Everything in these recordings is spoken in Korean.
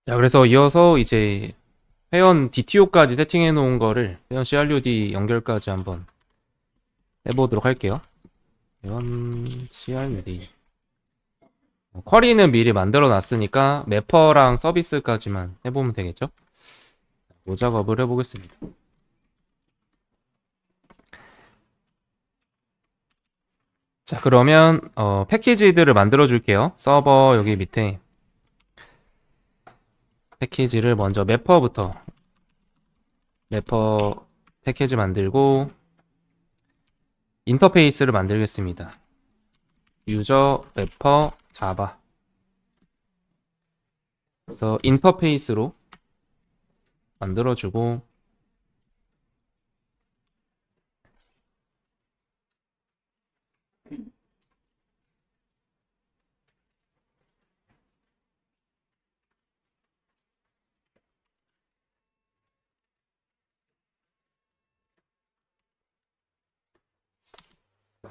자, 그래서 이어서 이제 회원 DTO까지 세팅해 놓은 거를 회원 CRUD 연결까지 한번 해보도록 할게요. 회원 CRUD. 쿼리는 미리 만들어 놨으니까 매퍼랑 서비스까지만 해보면 되겠죠? 이 작업을 해보겠습니다. 자, 그러면 패키지들을 만들어 줄게요. 서버 여기 밑에 패키지를 먼저 매퍼부터 매퍼 패키지 만들고 인터페이스를 만들겠습니다. 유저 매퍼 자바. 그래서 인터페이스로 만들어주고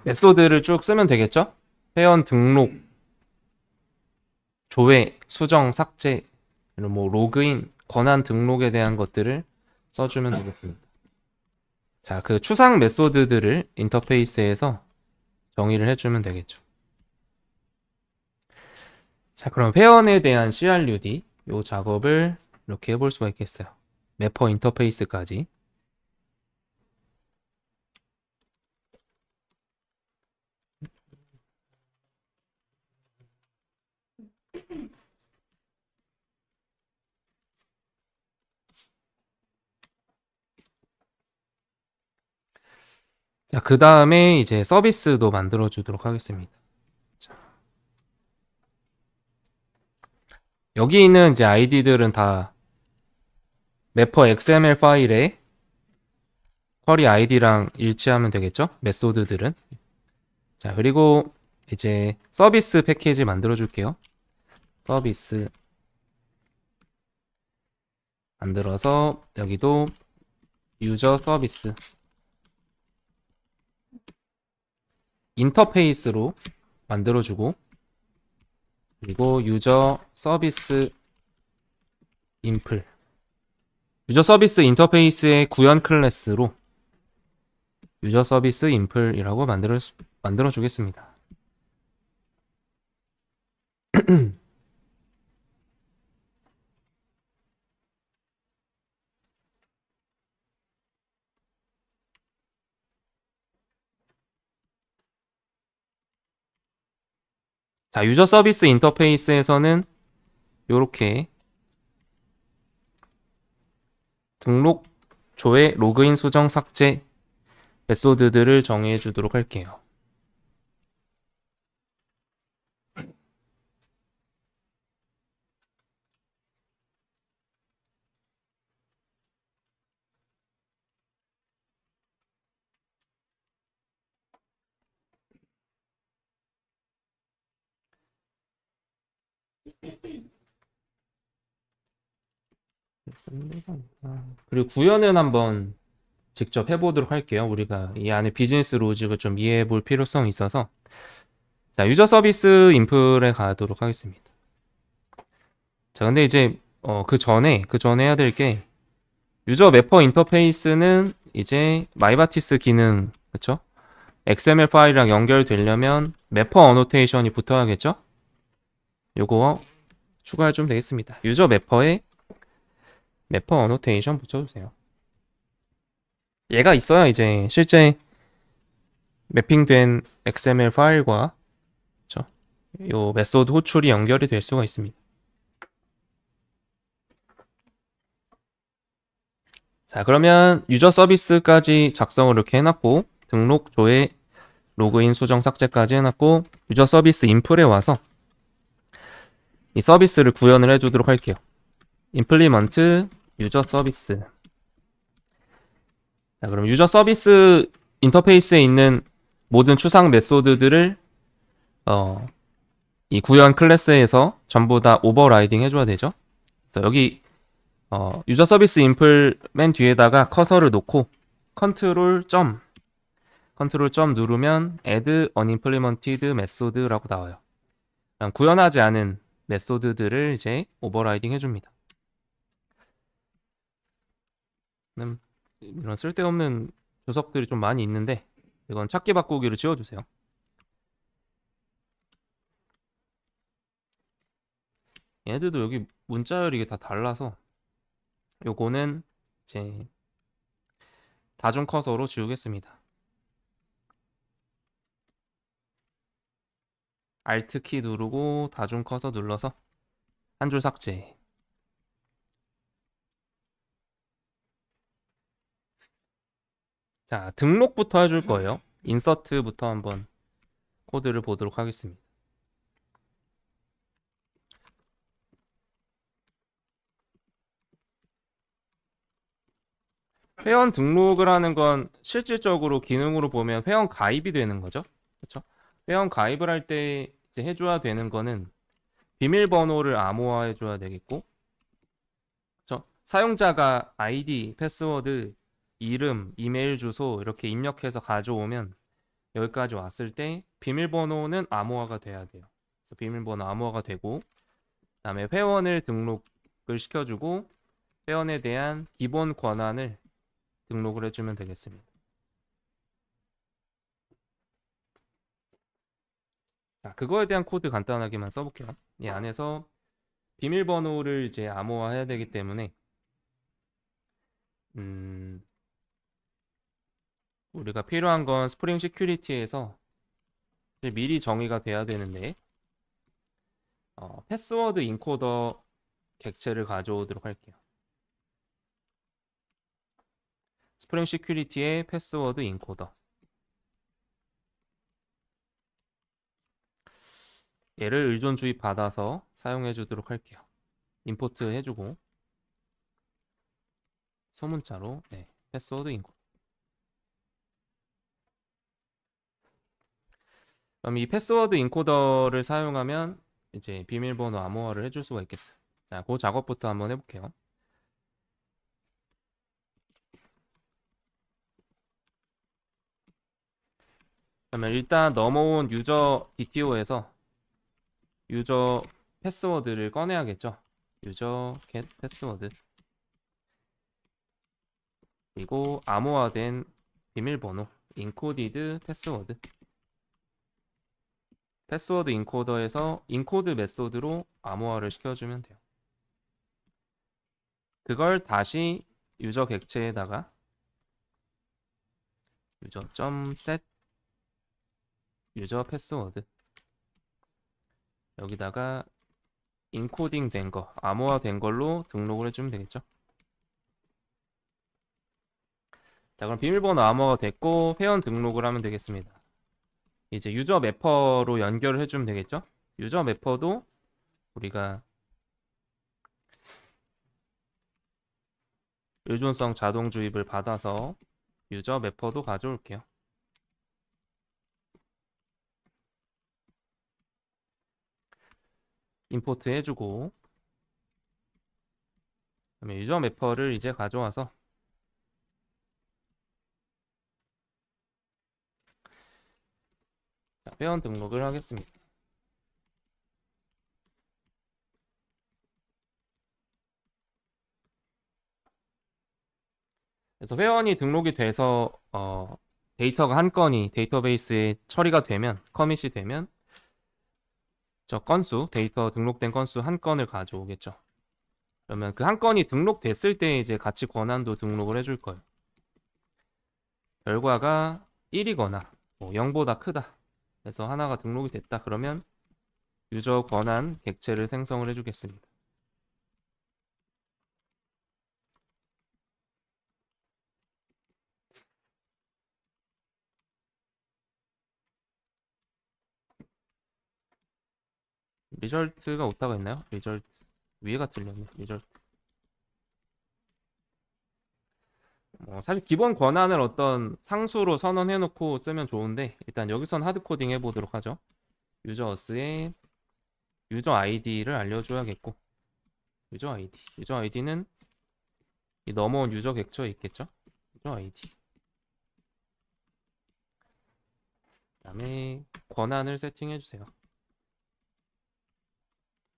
메소드를 쭉 쓰면 되겠죠? 회원 등록, 조회, 수정, 삭제, 뭐 로그인, 권한 등록에 대한 것들을 써주면 되겠습니다. 자, 그 추상 메소드들을 인터페이스에서 정의를 해주면 되겠죠. 자, 그럼 회원에 대한 CRUD 요 작업을 이렇게 해볼 수가 있겠어요. 매퍼 인터페이스까지. 자, 그 다음에 이제 서비스도 만들어 주도록 하겠습니다. 자, 여기 있는 이제 아이디들은 다 매퍼 XML 파일에 쿼리 아이디랑 일치하면 되겠죠? 메소드들은. 자, 그리고 이제 서비스 패키지 만들어 줄게요. 서비스 만들어서 여기도 유저 서비스 인터페이스로 만들어주고 그리고 유저 서비스 인플 유저 서비스 인터페이스의 구현 클래스로 유저 서비스 인플이라고 만들어 주겠습니다. 자, 유저 서비스 인터페이스에서는 이렇게 등록, 조회, 로그인, 수정, 삭제 메소드들을 정해 주도록 할게요. 그리고 구현은 한번 직접 해보도록 할게요. 우리가 이 안에 비즈니스 로직을 좀 이해해 볼 필요성이 있어서 자, 유저 서비스 인플에 가도록 하겠습니다. 자, 근데 이제 그 전에 해야 될 게 유저 매퍼 인터페이스는 이제 마이바티스 기능, 그쵸? XML 파일이랑 연결되려면 매퍼 어노테이션이 붙어야겠죠? 요거 추가해주면 되겠습니다. 유저 매퍼에 매퍼 어노테이션 붙여주세요. 얘가 있어야 이제 실제 매핑된 XML 파일과 그쵸? 요 메소드 호출이 연결이 될 수가 있습니다. 자, 그러면 유저 서비스까지 작성을 이렇게 해놨고 등록, 조회, 로그인, 수정, 삭제까지 해놨고 유저 서비스 인플에 와서 이 서비스를 구현을 해주도록 할게요. implement 유저 서비스. 자, 그럼 유저 서비스 인터페이스에 있는 모든 추상 메소드들을 이 구현 클래스에서 전부 다 오버라이딩 해줘야 되죠. 그래서 여기 유저 서비스 인플 맨 뒤에다가 커서를 놓고 컨트롤 점 누르면 add unimplemented method라고 나와요. 구현하지 않은 메소드들을 이제 오버라이딩 해줍니다. 이런 쓸데없는 조석들이 좀 많이 있는데 이건 찾기 바꾸기로 지워주세요. 얘네들도 여기 문자열이 이게 다 달라서 요거는 이제 다중 커서로 지우겠습니다. Alt 키 누르고 다중 커서 눌러서 한 줄 삭제. 자, 등록부터 해줄 거예요. 인서트부터 한번 코드를 보도록 하겠습니다. 회원 등록을 하는 건 실질적으로 기능으로 보면 회원 가입이 되는 거죠. 그렇죠? 회원 가입을 할 때 해줘야 되는 거는 비밀번호를 암호화해줘야 되겠고, 그렇죠? 사용자가 아이디, 패스워드, 이름, 이메일 주소 이렇게 입력해서 가져오면 여기까지 왔을 때 비밀번호는 암호화가 돼야 돼요. 그래서 비밀번호 암호화가 되고, 그다음에 회원을 등록을 시켜주고 회원에 대한 기본 권한을 등록을 해주면 되겠습니다. 자, 그거에 대한 코드 간단하게만 써볼게요. 이 안에서 비밀번호를 이제 암호화해야 되기 때문에 우리가 필요한 건 스프링 시큐리티에서 미리 정의가 돼야 되는데 패스워드 인코더 객체를 가져오도록 할게요. 스프링 시큐리티의 패스워드 인코더. 얘를 의존 주입 받아서 사용해 주도록 할게요. 임포트 해주고 소문자로 패스워드 인코더. 그럼 이 패스워드 인코더를 사용하면 이제 비밀번호 암호화를 해줄 수가 있겠어요. 자, 그 작업부터 한번 해볼게요. 그러면 일단 넘어온 유저 DTO에서 유저 패스워드를 꺼내야겠죠. 유저 get 패스워드 그리고 암호화된 비밀번호 encoded 패스워드 패스워드 인코더에서 인코드 메소드로 암호화를 시켜주면 돼요. 그걸 다시 유저 객체에다가 유저.set 유저 패스워드 여기다가 인코딩 된 거, 암호화 된 걸로 등록을 해주면 되겠죠. 자, 그럼 비밀번호 암호화가 됐고 회원 등록을 하면 되겠습니다. 이제 유저 매퍼로 연결을 해주면 되겠죠. 유저 매퍼도 우리가 의존성 자동 주입을 받아서 유저 매퍼도 가져올게요. 임포트 해주고 그다음에 유저 매퍼를 이제 가져와서 자, 회원 등록을 하겠습니다. 그래서 회원이 등록이 돼서 데이터가 한 건이 데이터베이스에 처리가 되면 커밋이 되면 저 건수 데이터 등록된 건수 한 건을 가져오겠죠. 그러면 그 한 건이 등록됐을 때 이제 같이 권한도 등록을 해줄 거예요. 결과가 1이거나 0보다 크다. 그래서 하나가 등록이 됐다. 그러면 유저 권한 객체를 생성을 해주겠습니다. 리절트가 오타가 있나요? 리절트 위에가 틀렸네. 리절트 사실 기본 권한을 어떤 상수로 선언해 놓고 쓰면 좋은데 일단 여기선 하드코딩 해보도록 하죠. 유저어스에 유저 아이디를 알려줘야겠고, 유저 아이디는 이 넘어온 유저 객처에 있겠죠? 유저 아이디. 그다음에 권한을 세팅해 주세요.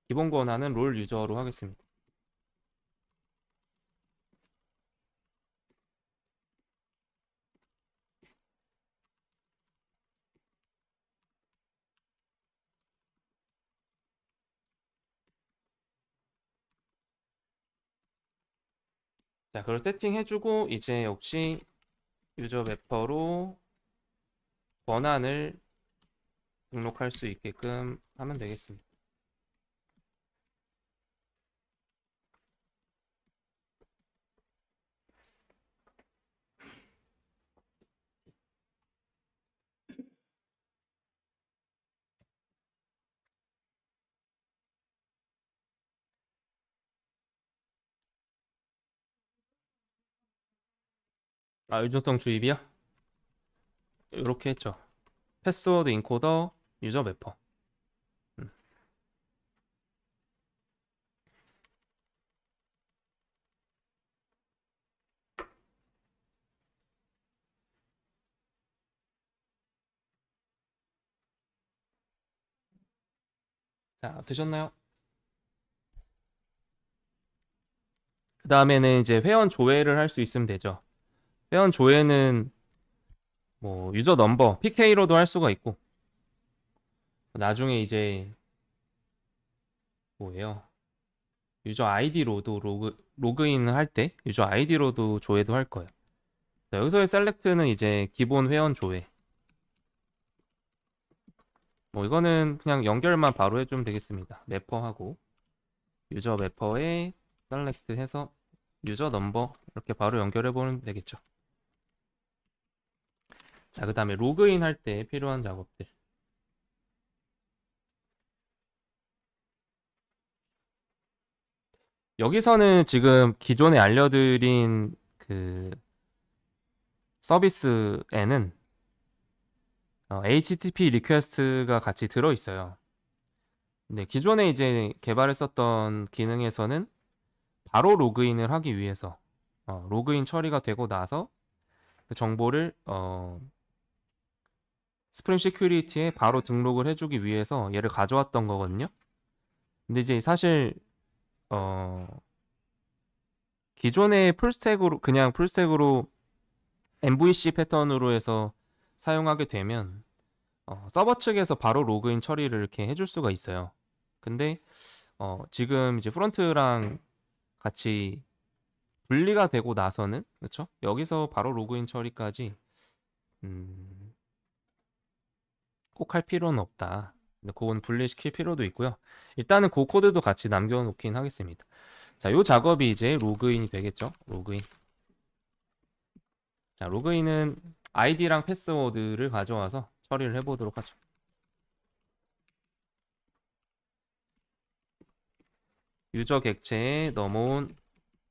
기본 권한은 롤 유저로 하겠습니다. 자, 그걸 세팅해주고 이제 역시 유저 매퍼로 권한을 등록할 수 있게끔 하면 되겠습니다. 아, 유전성 주입이요? 이렇게 했죠. 패스워드 인코더, 유저 매퍼. 음. 자, 되셨나요? 그 다음에는 이제 회원 조회를 할 수 있으면 되죠. 회원 조회는 뭐 유저 넘버, PK로도 할 수가 있고, 나중에 이제 뭐예요? 유저 아이디로도 로그인 할 때 유저 아이디로도 조회도 할 거예요. 자, 여기서의 셀렉트는 이제 기본 회원 조회. 뭐 이거는 그냥 연결만 바로 해주면 되겠습니다. 매퍼하고 유저 매퍼에 셀렉트 해서 유저 넘버 이렇게 바로 연결해 보면 되겠죠. 자, 그 다음에 로그인 할 때 필요한 작업들. 여기서는 지금 기존에 알려드린 그 서비스에는 HTTP 리퀘스트가 같이 들어있어요. 근데 기존에 이제 개발했었던 기능에서는 바로 로그인을 하기 위해서 로그인 처리가 되고 나서 그 정보를 스프링 시큐리티에 바로 등록을 해주기 위해서 얘를 가져왔던 거거든요. 근데 이제 사실 어, 기존의 풀스택으로 그냥 풀스택으로 MVC 패턴으로 해서 사용하게 되면 서버 측에서 바로 로그인 처리를 이렇게 해줄 수가 있어요. 근데 지금 이제 프론트랑 같이 분리가 되고 나서는 그렇죠? 여기서 바로 로그인 처리까지 음, 꼭 할 필요는 없다. 근데 그건 분리시킬 필요도 있고요. 일단은 그 코드도 같이 남겨놓긴 하겠습니다. 자, 요 작업이 이제 로그인이 되겠죠? 로그인. 자, 로그인은 아이디랑 패스워드를 가져와서 처리를 해보도록 하죠. 유저 객체에 넘어온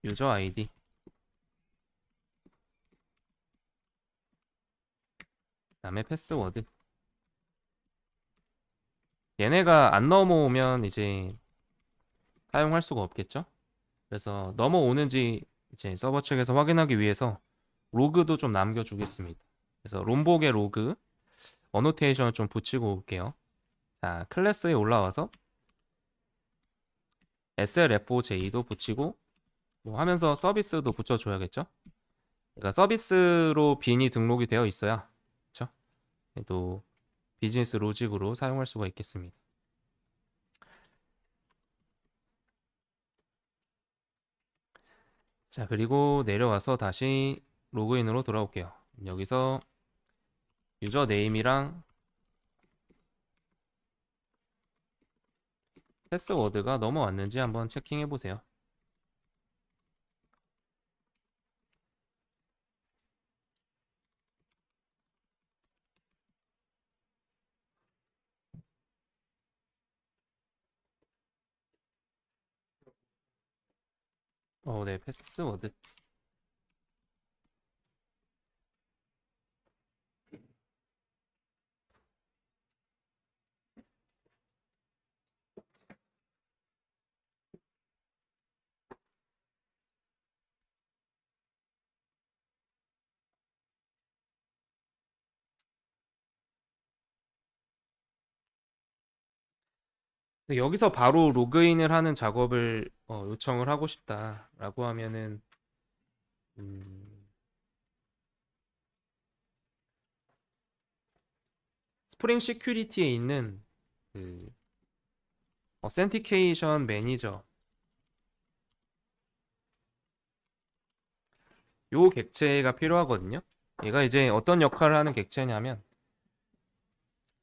유저 아이디. 그다음에 패스워드. 얘네가 안 넘어오면 이제 사용할 수가 없겠죠? 그래서 넘어오는지 이제 서버 측에서 확인하기 위해서 로그도 좀 남겨주겠습니다. 그래서 롬복의 로그 어노테이션을 좀 붙이고 올게요. 자, 클래스에 올라와서 SLFOJ도 붙이고 뭐 하면서 서비스도 붙여줘야겠죠? 그러니까 서비스로 빈이 등록이 되어 있어야 그쵸? 또 비즈니스 로직으로 사용할 수가 있겠습니다. 자, 그리고 내려와서 다시 로그인으로 돌아올게요. 여기서 유저 네임이랑 패스워드가 넘어왔는지 한번 체킹해 보세요. 네, 패스워드. 근데 여기서 바로 로그인을 하는 작업을 요청을 하고 싶다라고 하면은 음, 스프링 시큐리티에 있는 그 어센티케이션 매니저 요 객체가 필요하거든요. 얘가 이제 어떤 역할을 하는 객체냐면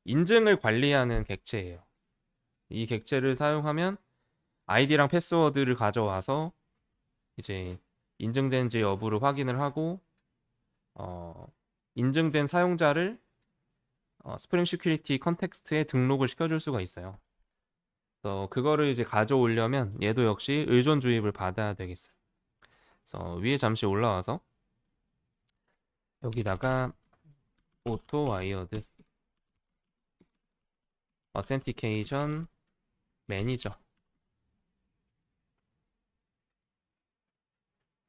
인증을 관리하는 객체예요. 이 객체를 사용하면 아이디랑 패스워드를 가져와서 이제 인증된지 여부를 확인을 하고 어, 인증된 사용자를 스프링 시큐리티 컨텍스트에 등록을 시켜줄 수가 있어요. 그래서 그거를 이제 가져오려면 얘도 역시 의존 주입을 받아야 되겠어요. 그래서 위에 잠시 올라와서 여기다가 오토 와이어드 어센티케이션 매니저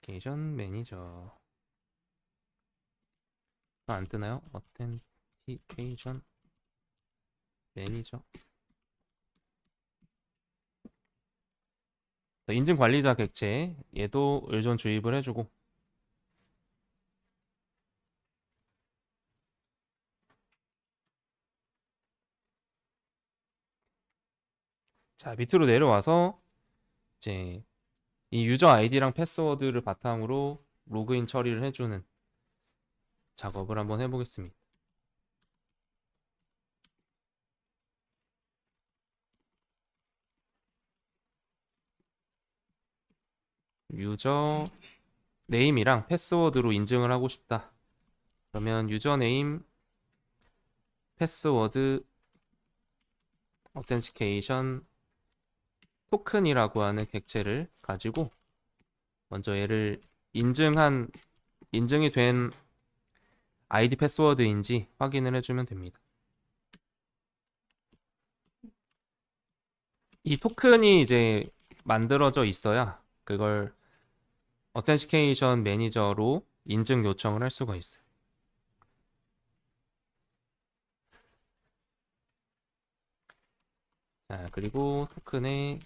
케이션 매니저 안 뜨나요? 어텐티케이션 매니저 인증 관리자 객체 얘도 의존 주입을 해주고 자 밑으로 내려와서 이제 이 유저 아이디랑 패스워드를 바탕으로 로그인 처리를 해주는 작업을 한번 해보겠습니다. 유저 네임이랑 패스워드로 인증을 하고 싶다. 그러면 유저 네임 패스워드 어센티케이션 토큰이라고 하는 객체를 가지고 먼저 얘를 인증이 된 아이디 패스워드인지 확인을 해주면 됩니다. 이 토큰이 이제 만들어져 있어야 그걸 어센티케이션 매니저로 인증 요청을 할 수가 있어요. 자, 그리고 토큰에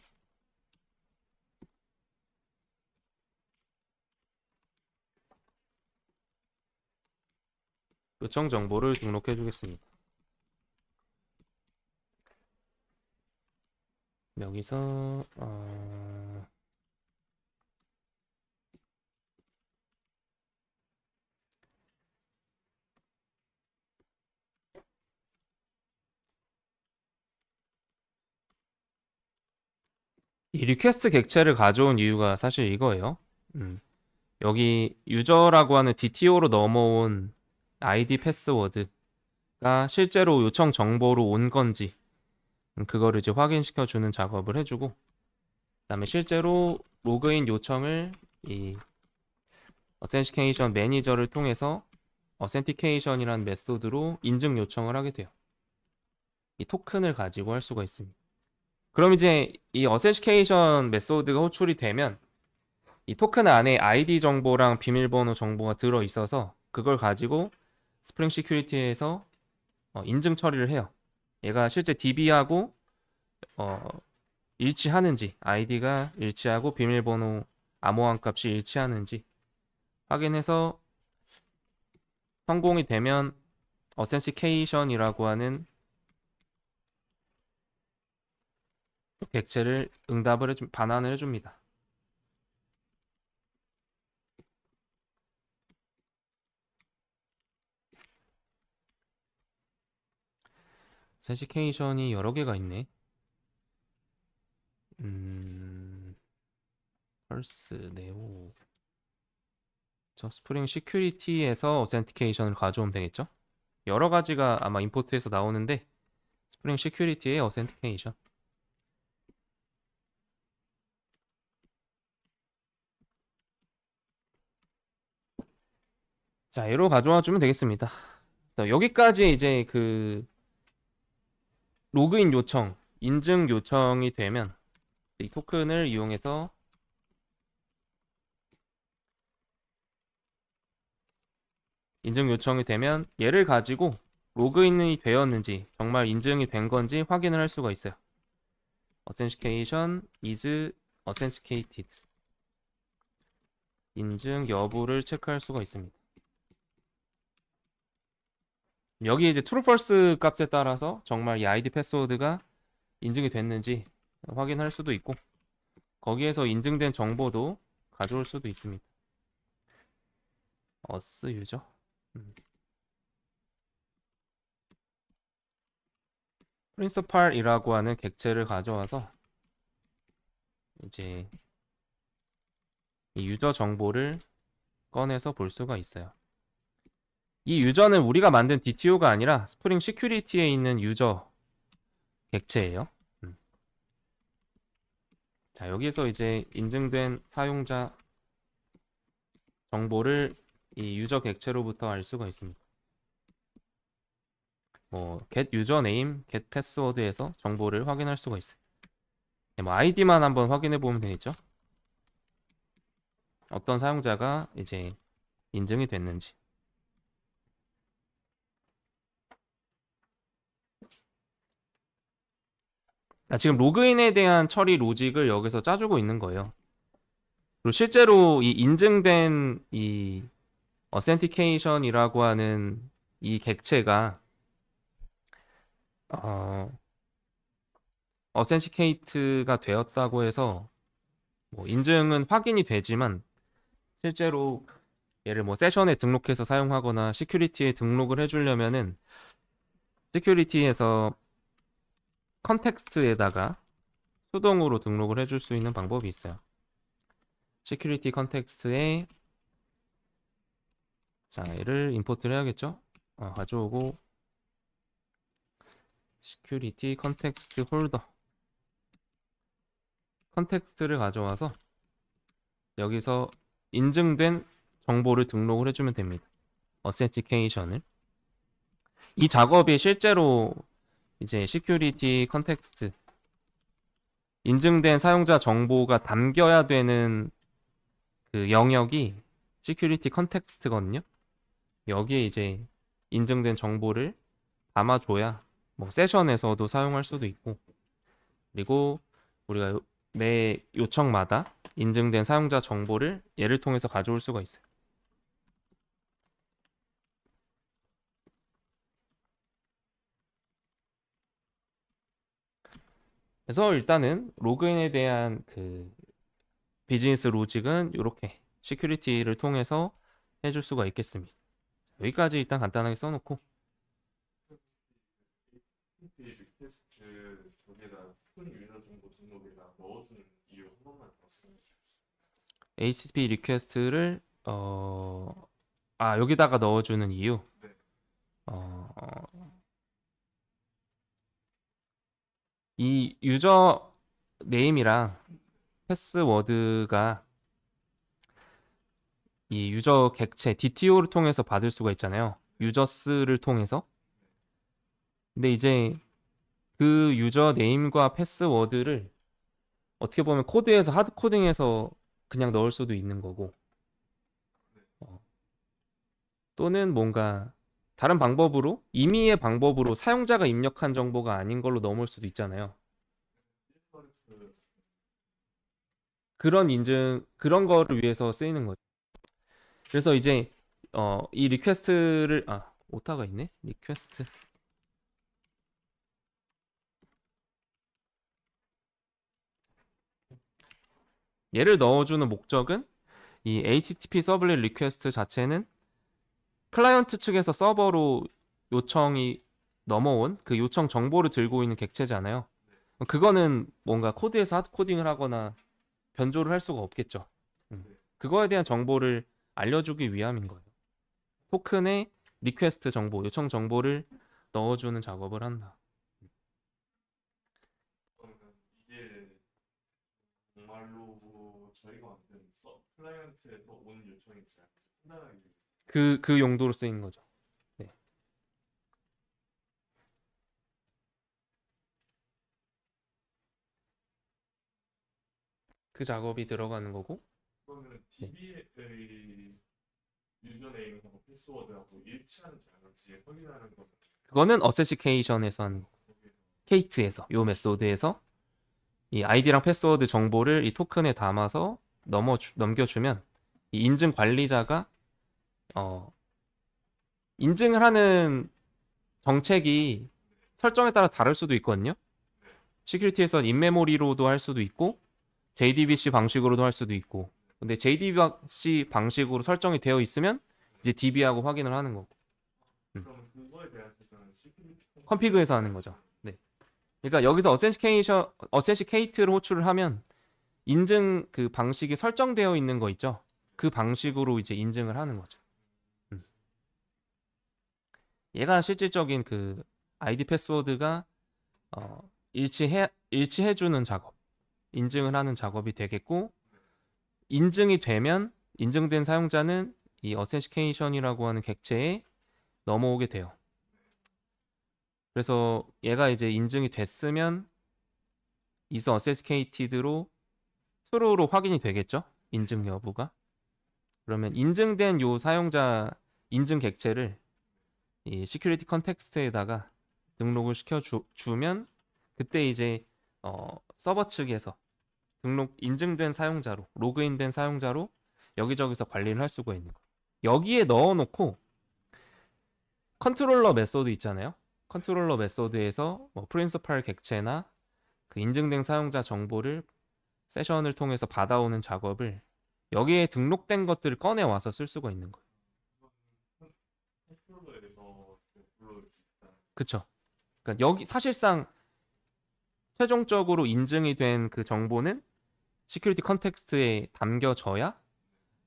요청 정보를 등록해 주겠습니다. 여기서 이 리퀘스트 객체를 가져온 이유가 사실 이거예요. 여기 유저라고 하는 DTO로 넘어온 아이디 패스워드가 실제로 요청 정보로 온 건지 그거를 이제 확인시켜 주는 작업을 해주고 그다음에 실제로 로그인 요청을 이 어센티케이션 매니저를 통해서 어센티케이션이라는 메소드로 인증 요청을 하게 돼요. 이 토큰을 가지고 할 수가 있습니다. 그럼 이제 이 어센티케이션 메소드가 호출이 되면 이 토큰 안에 아이디 정보랑 비밀번호 정보가 들어 있어서 그걸 가지고 스프링 시큐리티에서 인증 처리를 해요. 얘가 실제 DB하고 일치하는지 아이디가 일치하고 비밀번호 암호화 값이 일치하는지 확인해서 성공이 되면 어센티케이션이라고 하는 객체를 반환을 해줍니다. 어센티케이션이 여러 개가 있네. 펄스, 네오. 저 스프링 시큐리티에서 어센티케이션을 가져오면 되겠죠? 여러 가지가 아마 임포트에서 나오는데 스프링 시큐리티의 어센티케이션. 자, 얘로 가져와 주면 되겠습니다. 여기까지 이제 그 로그인 요청, 인증 요청이 되면 이 토큰을 이용해서 인증 요청이 되면 얘를 가지고 로그인이 되었는지 정말 인증이 된 건지 확인을 할 수가 있어요. authentication is authenticated. 인증 여부를 체크할 수가 있습니다. 여기 이제 true, false 값에 따라서 정말 이 아이디 패스워드가 인증이 됐는지 확인할 수도 있고, 거기에서 인증된 정보도 가져올 수도 있습니다. us 유저. principal이라고 하는 객체를 가져와서 이제 이 유저 정보를 꺼내서 볼 수가 있어요. 이 유저는 우리가 만든 DTO가 아니라 스프링 시큐리티에 있는 유저 객체예요. 자, 여기서 이제 인증된 사용자 정보를 이 유저 객체로부터 알 수가 있습니다. 뭐 get username, get password에서 정보를 확인할 수가 있어요. 뭐 아이디만 한번 확인해 보면 되겠죠. 어떤 사용자가 이제 인증이 됐는지. 지금 로그인에 대한 처리 로직을 여기서 짜주고 있는 거예요. 그리고 실제로 이 인증된 이 authentication이라고 하는 이 객체가 authenticate가 되었다고 해서 뭐 인증은 확인이 되지만 실제로 얘를 뭐 세션에 등록해서 사용하거나 시큐리티에 등록을 해주려면은 시큐리티에서 컨텍스트에다가 수동으로 등록을 해줄 수 있는 방법이 있어요. 시큐리티 컨텍스트에 자, 얘를 임포트를 해야겠죠? 가져오고 시큐리티 컨텍스트 홀더 컨텍스트를 가져와서 여기서 인증된 정보를 등록을 해주면 됩니다. authentication을. 이 작업이 실제로 이제 시큐리티 컨텍스트 인증된 사용자 정보가 담겨야 되는 그 영역이 시큐리티 컨텍스트거든요. 여기에 이제 인증된 정보를 담아줘야 뭐 세션에서도 사용할 수도 있고, 그리고 우리가 매 요청마다 인증된 사용자 정보를 얘를 통해서 가져올 수가 있어요. 그래서 일단은 로그인에 대한 그 비즈니스 로직은 이렇게 시큐리티를 통해서 해줄 수가 있겠습니다. 여기까지 일단 간단하게 써놓고 리퀘스트 저기에다 스프링 유저 정보 등록에다 넣어주는 이유 한 번만 더 설명해 주세요. HTTP 리퀘스트를 여기다가 넣어주는 이유. 네. 이 유저 네임이랑 패스워드가 이 유저 객체 DTO를 통해서 받을 수가 있잖아요. 유저스를 통해서. 근데 이제 그 유저 네임과 패스워드를 어떻게 보면 코드에서 하드 코딩해서 그냥 넣을 수도 있는 거고, 또는 뭔가 다른 방법으로 임의의 방법으로 사용자가 입력한 정보가 아닌 걸로 넘을 수도 있잖아요. 그런 인증 그런 거를 위해서 쓰이는 거죠. 그래서 이제 이 리퀘스트를 오타가 있네. 리퀘스트 얘를 넣어주는 목적은 이 HTTP 서블릿 리퀘스트 자체는 클라이언트 측에서 서버로 요청이 넘어온 그 요청 정보를 들고 있는 객체잖아요. 그거는 뭔가 코드에서 하드 코딩을 하거나 변조를 할 수가 없겠죠. 그거에 대한 정보를 알려주기 위함인 거예요. 토큰에 리퀘스트 정보, 요청 정보를 넣어주는 작업을 한다. 그러면 이게 정말로 저희가 만든 클라이언트에서 온 요청인지 판단하기 그 용도로 쓰이는 거죠. 네. 그 작업이 들어가는 거고. 그러면 DB의 유저네임하고 패스워드하고 일치하는지 아닌지 확인하는 거는 그거는 어세시케이션에서 하는 거. 케이트에서 요 메소드에서 이 아이디랑 패스워드 정보를 이 토큰에 담아서 넘겨주면 이 인증 관리자가 어, 인증을 하는 정책이 설정에 따라 다를 수도 있거든요. 시큐리티에선 인메모리로도 할 수도 있고 JDBC 방식으로도 할 수도 있고. 근데 JDBC 방식으로 설정이 되어 있으면 이제 DB하고 확인을 하는 거고. 그럼 그거에 대한 저는 시큐리티 컨피그에서 하는 거죠. 네. 그러니까 여기서 어센시케이트를 호출을 하면 인증 그 방식이 설정되어 있는 거 있죠. 그 방식으로 이제 인증을 하는 거죠. 얘가 실질적인 그 아이디 패스워드가 일치해주는 작업, 인증을 하는 작업이 되겠고, 인증이 되면 인증된 사용자는 이 어센시케이션이라고 하는 객체에 넘어오게 돼요. 그래서 얘가 이제 인증이 됐으면 is authenticated,로 true로 확인이 되겠죠? 인증 여부가. 그러면 인증된 요 사용자 인증 객체를 이 시큐리티 컨텍스트에다가 등록을 시켜주면 그때 이제 서버 측에서 등록 인증된 사용자로 로그인된 사용자로 여기저기서 관리를 할 수가 있는 거예요. 여기에 넣어놓고 컨트롤러 메소드 있잖아요. 컨트롤러 메소드에서 뭐 프린시팔 객체나 그 인증된 사용자 정보를 세션을 통해서 받아오는 작업을 여기에 등록된 것들을 꺼내 와서 쓸 수가 있는 거예요. 컨트롤러에 대해서 불러올 수 있다. 그쵸? 그러니까 여기 사실상 최종적으로 인증이 된 그 정보는 시큐리티 컨텍스트에 담겨져야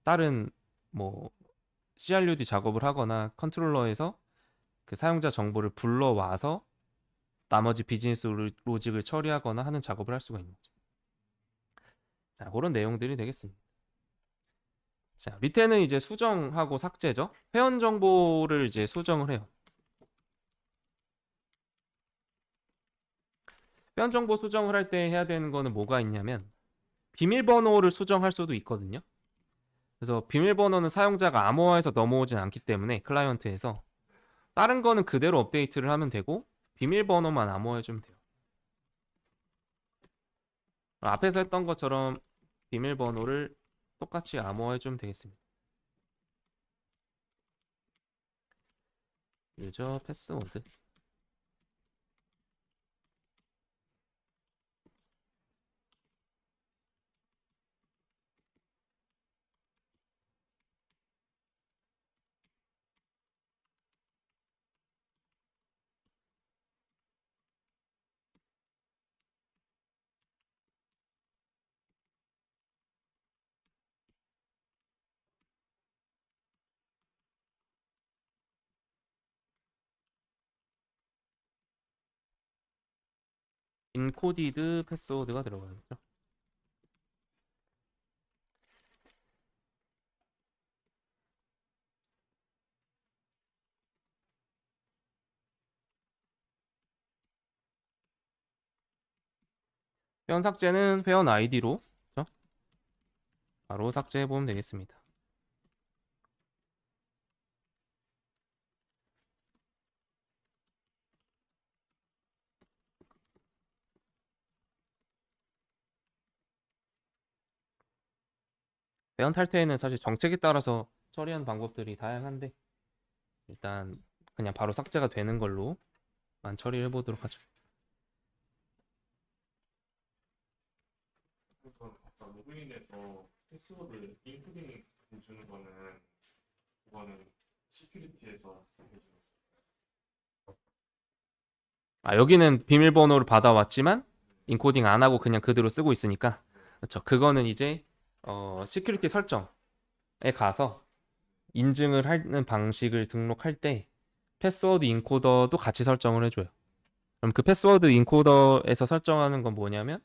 다른 뭐 CRUD 작업을 하거나 컨트롤러에서 그 사용자 정보를 불러와서 나머지 비즈니스 로직을 처리하거나 하는 작업을 할 수가 있는 거죠. 자, 그런 내용들이 되겠습니다. 자, 밑에는 이제 수정하고 삭제죠. 회원 정보를 이제 수정을 해요. 회원 정보 수정을 할 때 해야 되는 거는 뭐가 있냐면 비밀번호를 수정할 수도 있거든요. 그래서 비밀번호는 사용자가 암호화해서 넘어오진 않기 때문에 클라이언트에서 다른 거는 그대로 업데이트를 하면 되고 비밀번호만 암호화해주면 돼요. 앞에서 했던 것처럼 비밀번호를 똑같이 암호화해주면 되겠습니다. 유저 패스워드. 인코디드 패스워드가 들어가야겠죠. 회원 삭제는 회원 아이디로 바로 삭제해보면 되겠습니다. 회원 탈퇴에는 사실 정책에 따라서 처리하는 방법들이 다양한데 일단 그냥 바로 삭제가 되는 걸로만 처리를 해보도록 하죠. 그래서 아까 로그인해서 패스워드 인푸딩 해주는 거는 그거는 시큐리티에서 해주는 여기는 비밀번호를 받아왔지만 인코딩 안 하고 그냥 그대로 쓰고 있으니까 그렇죠. 그거는 이제 시큐리티 설정에 가서 인증을 하는 방식을 등록할 때 패스워드 인코더도 같이 설정을 해줘요. 그럼 그 패스워드 인코더에서 설정하는 건 뭐냐면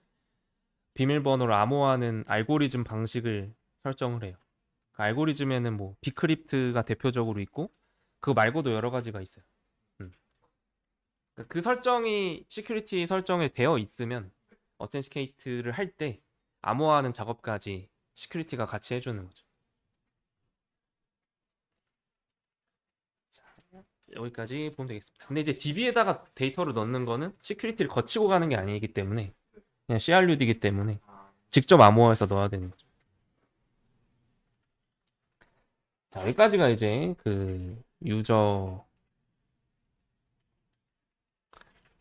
비밀번호를 암호화하는 알고리즘 방식을 설정을 해요. 그 알고리즘에는 뭐 비크립트가 대표적으로 있고 그거 말고도 여러 가지가 있어요. 그 설정이 시큐리티 설정에 되어 있으면 어센티케이트를 할 때 암호화하는 작업까지 시큐리티가 같이 해주는 거죠. 자, 여기까지 보면 되겠습니다. 근데 이제 DB에다가 데이터를 넣는 거는 시큐리티를 거치고 가는 게 아니기 때문에 그냥 CRUD이기 때문에 아, 직접 암호화해서 넣어야 되는 거죠. 자, 여기까지가 이제 그 유저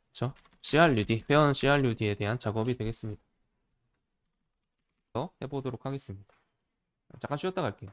그쵸? CRUD, 회원 CRUD에 대한 작업이 되겠습니다. 해보도록 하겠습니다. 잠깐 쉬었다 갈게요.